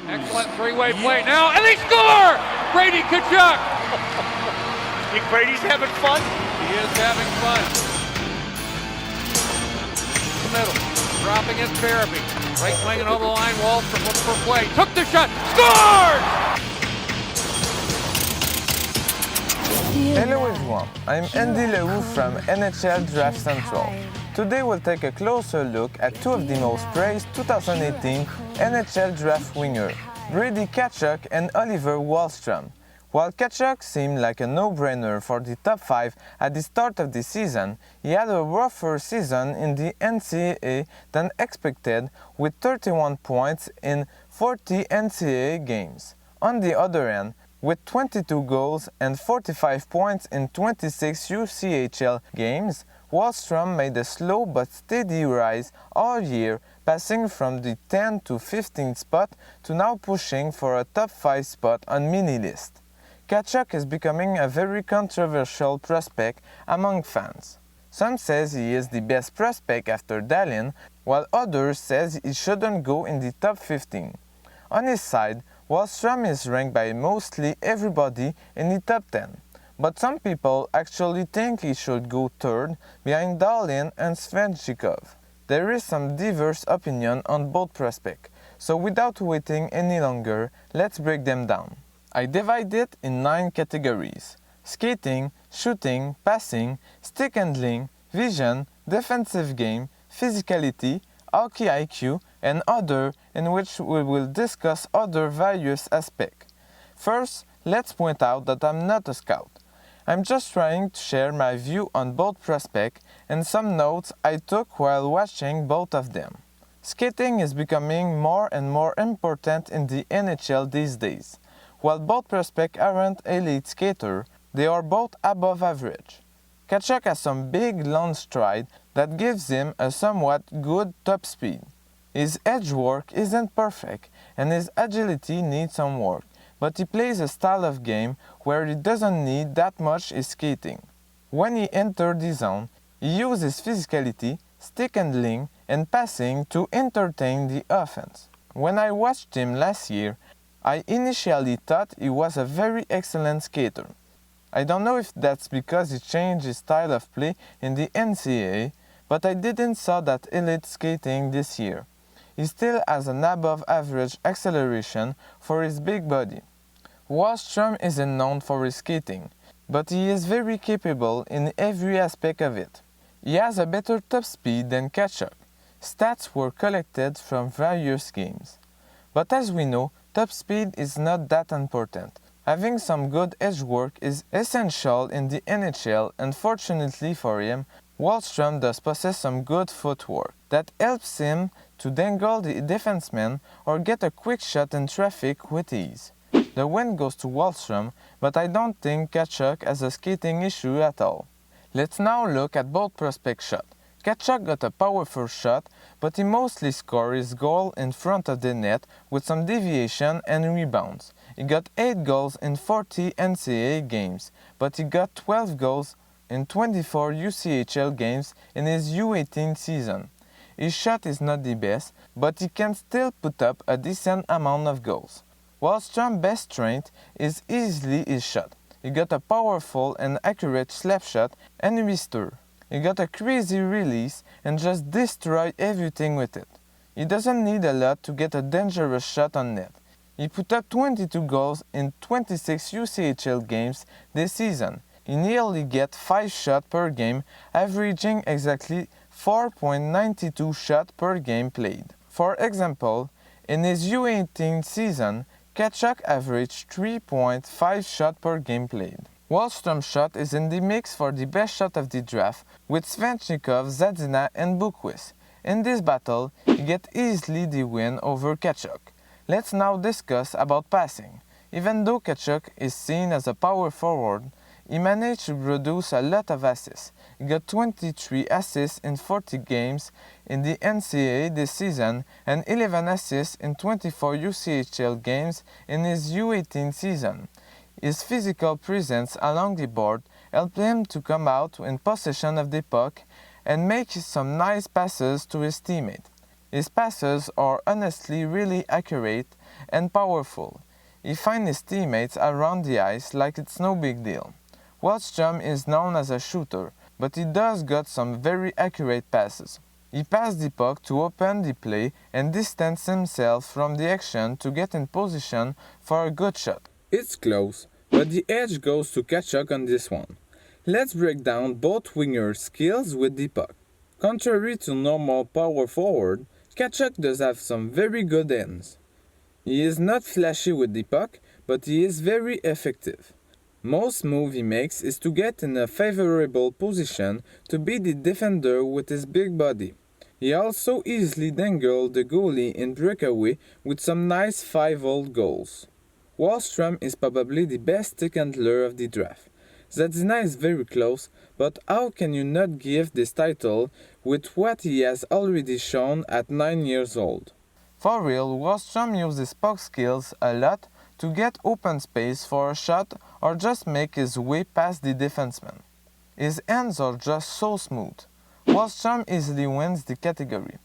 Excellent three-way play now, and they score! Brady Tkachuk! Think Brady's having fun? He is having fun. The middle, dropping it, Farabee. Right wing and over the line, Wahlstrom looks for play. Took the shot, scored! Hello everyone, I'm Andy Lehoux from NHL Draft Central. Today we'll take a closer look at two of the most praised 2018 NHL Draft winners, Brady Tkachuk and Oliver Wahlstrom. While Tkachuk seemed like a no-brainer for the top 5 at the start of the season, he had a rougher season in the NCAA than expected with 31 points in 40 NCAA games. On the other hand, with 22 goals and 45 points in 26 USHL games, Wahlstrom made a slow but steady rise all year, passing from the 10 to 15 spot to now pushing for a top 5 spot on mini list. Tkachuk is becoming a very controversial prospect among fans. Some says he is the best prospect after Dahlin, while others says he shouldn't go in the top 15. On his side, Wahlstrom is ranked by mostly everybody in the top 10, but some people actually think he should go third behind Dahlin and Svechnikov. There is some diverse opinion on both prospects, so without waiting any longer, let's break them down. I divide it in 9 categories: skating, shooting, passing, stick handling, vision, defensive game, physicality, hockey IQ, and other, in which we will discuss other various aspects. First, let's point out that I'm not a scout. I'm just trying to share my view on both prospects and some notes I took while watching both of them. Skating is becoming more and more important in the NHL these days. While both prospects aren't elite skaters, they are both above average. Tkachuk has some big long stride that gives him a somewhat good top speed. His edge work isn't perfect and his agility needs some work, but he plays a style of game where he doesn't need that much his skating. When he enters the zone, he uses physicality, stick handling, and passing to entertain the offense. When I watched him last year, I initially thought he was a very excellent skater. I don't know if that's because he changed his style of play in the NCAA, but I didn't saw that elite skating this year. He still has an above average acceleration for his big body. Wahlstrom isn't known for his skating, but he is very capable in every aspect of it. He has a better top speed than Tkachuk. Stats were collected from various games. But as we know, top speed is not that important. Having some good edge work is essential in the NHL, and fortunately for him, Wahlstrom does possess some good footwork that helps him to dangle the defenseman or get a quick shot in traffic with ease. The win goes to Wahlstrom, but I don't think Tkachuk has a skating issue at all. Let's now look at both prospect shots. Tkachuk got a powerful shot, but he mostly scored his goal in front of the net with some deviation and rebounds. He got 8 goals in 40 NCAA games, but he got 12 goals in 24 USHL games in his U18 season. His shot is not the best, but he can still put up a decent amount of goals. Wahlstrom's best strength is easily his shot. He got a powerful and accurate slap shot and wrister. He got a crazy release and just destroy everything with it. He doesn't need a lot to get a dangerous shot on net. He put up 22 goals in 26 USHL games this season. He nearly gets 5 shots per game, averaging exactly 4.92 shots per game played. For example, in his U18 season, Tkachuk averaged 3.5 shots per game played. Wahlstrom's shot is in the mix for the best shot of the draft with Svechnikov, Zadina, and Boqvist. In this battle, he gets easily the win over Tkachuk. Let's now discuss about passing. Even though Tkachuk is seen as a power forward, he managed to produce a lot of assists. He got 23 assists in 40 games in the NCAA this season and 11 assists in 24 USHL games in his U18 season. His physical presence along the board helped him to come out in possession of the puck and make some nice passes to his teammate. His passes are honestly really accurate and powerful. He finds his teammates around the ice like it's no big deal. Wahlstrom is known as a shooter, but he does got some very accurate passes. He passed the puck to open the play and distance himself from the action to get in position for a good shot. It's close, but the edge goes to Tkachuk on this one. Let's break down both wingers' skills with the puck. Contrary to normal power forward, Tkachuk does have some very good ends. He is not flashy with the puck, but he is very effective. Most move he makes is to get in a favorable position to beat the defender with his big body. He also easily dangled the goalie in breakaway with some nice 5-hole goals. Wahlstrom is probably the best stick handler of the draft. Zadina is very close, but how can you not give this title with what he has already shown at 9 years old? For real, Wahlstrom uses puck skills a lot to get open space for a shot or just make his way past the defenseman. His hands are just so smooth. Wahlstrom easily wins the category.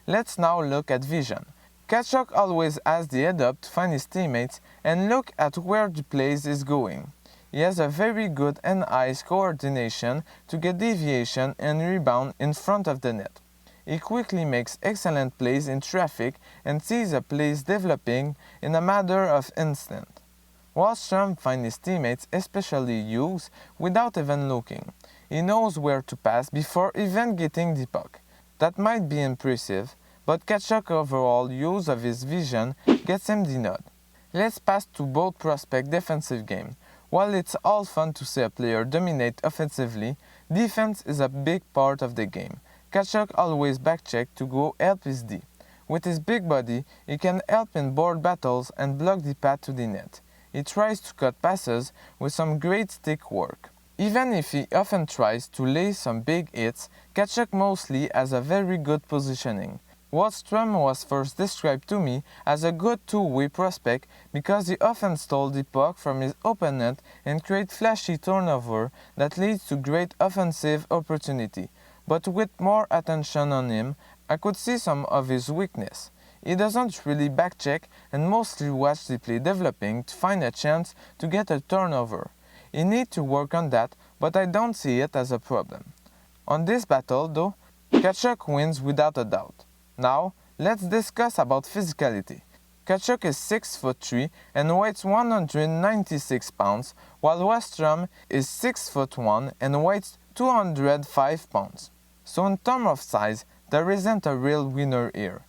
Let's now look at vision. Tkachuk always has the head up to find his teammates and look at where the play is going. He has a very good hand-eye coordination to get deviation and rebound in front of the net. He quickly makes excellent plays in traffic and sees a play developing in a matter of instant. Wahlstrom finds his teammates, especially Hughes, without even looking. He knows where to pass before even getting the puck. That might be impressive, but Tkachuk's overall use of his vision gets him the nod. Let's pass to both prospect defensive game. While it's all fun to see a player dominate offensively, defense is a big part of the game. Tkachuk always backcheck to go help his D. With his big body, he can help in board battles and block the path to the net. He tries to cut passes with some great stick work. Even if he often tries to lay some big hits, Tkachuk mostly has a very good positioning. Wahlstrom was first described to me as a good two-way prospect because he often stole the puck from his opponent and create flashy turnover that leads to great offensive opportunity. But with more attention on him, I could see some of his weakness. He doesn't really backcheck and mostly watch the play developing to find a chance to get a turnover. He needs to work on that, but I don't see it as a problem. On this battle, though, Tkachuk wins without a doubt. Now, let's discuss about physicality. Tkachuk is 6'3" and weighs 196 pounds, while Wahlstrom is 6'1" and weighs 205 pounds. So in terms of size, there isn't a real winner here.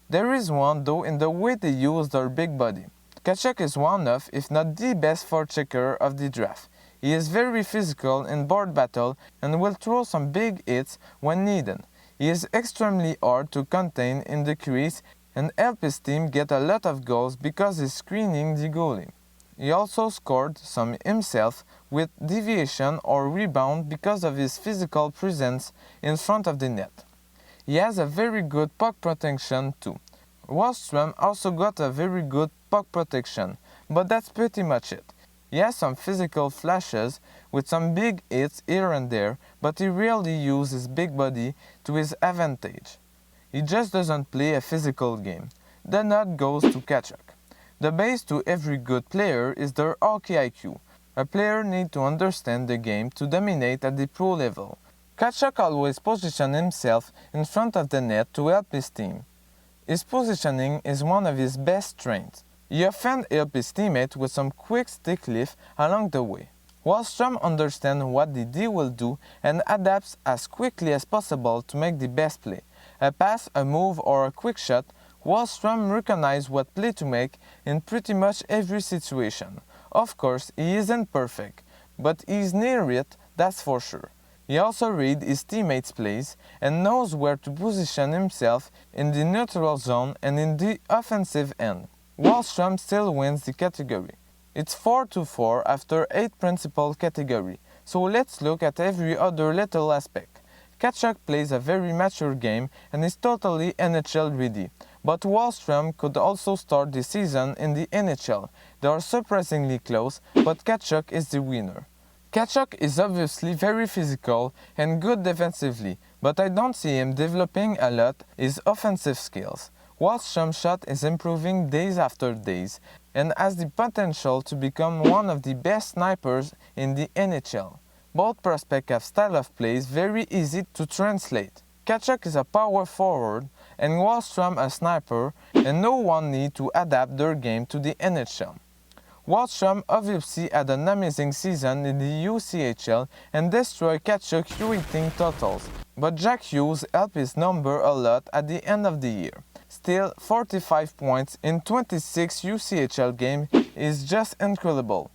There is one though in the way they use their big body. Tkachuk is one of, if not the best forechecker of the draft. He is very physical in board battle and will throw some big hits when needed. He is extremely hard to contain in the crease and help his team get a lot of goals because he's screening the goalie. He also scored some himself with deviation or rebound because of his physical presence in front of the net. He has a very good puck protection too. Wahlstrom also got a very good puck protection, but that's pretty much it. He has some physical flashes with some big hits here and there, but he rarely uses his big body to his advantage. He just doesn't play a physical game. The nod goes to Tkachuk. The base to every good player is their hockey IQ. A player needs to understand the game to dominate at the pro level. Tkachuk always positions himself in front of the net to help his team. His positioning is one of his best strengths. He often helps his teammate with some quick stick lift along the way. Wahlstrom understands what the D will do and adapts as quickly as possible to make the best play. A pass, a move, or a quick shot, Wahlstrom recognizes what play to make in pretty much every situation. Of course, he isn't perfect, but he's near it, that's for sure. He also reads his teammates' plays and knows where to position himself in the neutral zone and in the offensive end. Wahlstrom still wins the category. It's 4-4 after 8 principal categories, so let's look at every other little aspect. Tkachuk plays a very mature game and is totally NHL ready, but Wahlstrom could also start the season in the NHL. They are surprisingly close, but Tkachuk is the winner. Tkachuk is obviously very physical and good defensively, but I don't see him developing a lot his offensive skills. Wahlstrom's shot is improving days after days and has the potential to become one of the best snipers in the NHL. Both prospects have style of plays very easy to translate. Tkachuk is a power forward and Wahlstrom a sniper, and no one need to adapt their game to the NHL. Wahlstrom obviously had an amazing season in the USHL and destroyed Tkachuk's rating totals, but Jack Hughes helped his number a lot at the end of the year. Still, 45 points in 26 USHL games is just incredible.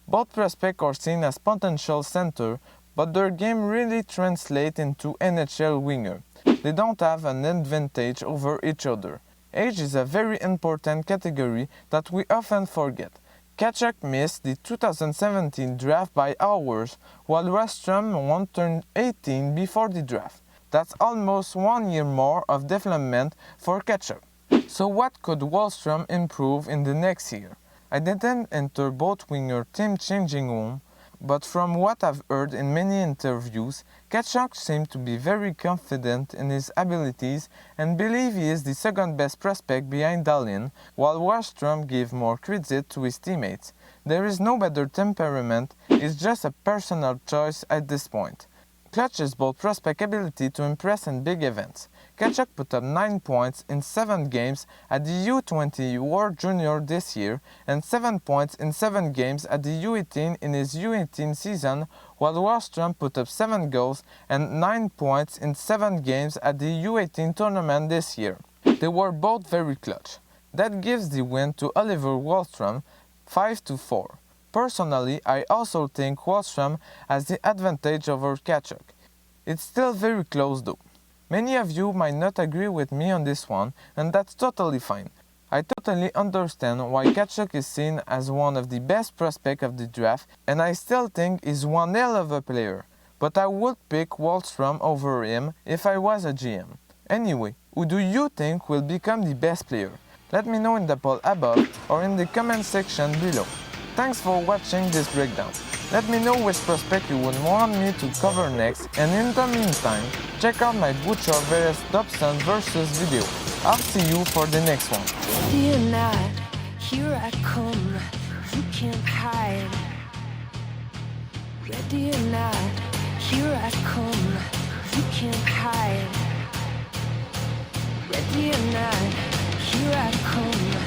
Both prospects are seen as potential center, but their game really translates into NHL winger. They don't have an advantage over each other. Age is a very important category that we often forget. Tkachuk missed the 2017 draft by hours, while Wahlstrom won't turn 18 before the draft. That's almost 1 year more of development for Tkachuk. So what could Wahlstrom improve in the next year? I didn't enter both winger team changing room, but from what I've heard in many interviews, Tkachuk seemed to be very confident in his abilities and believe he is the second best prospect behind Dahlin, while Wahlstrom gave more credit to his teammates. There is no better temperament, it's just a personal choice at this point. Clutches both prospect ability to impress in big events. Tkachuk put up 9 points in 7 games at the U20 World Junior this year and 7 points in 7 games at the U18 in his U18 season, while Wahlstrom put up 7 goals and 9 points in 7 games at the U18 tournament this year. They were both very clutch. That gives the win to Oliver Wahlstrom 5-4. Personally, I also think Wahlstrom has the advantage over Tkachuk. It's still very close though. Many of you might not agree with me on this one, and that's totally fine. I totally understand why Tkachuk is seen as one of the best prospects of the draft, and I still think he's one hell of a player. But I would pick Wahlstrom over him if I was a GM. Anyway, who do you think will become the best player? Let me know in the poll above or in the comment section below. Thanks for watching this breakdown. Let me know which prospect you would want me to cover next, and in the meantime, check out my Bouchard vs Dobson versus video. I'll see you for the next one. Day or night, here I come, you can't hide. Ready or not, here I come, you can't hide. Ready or not, here I come.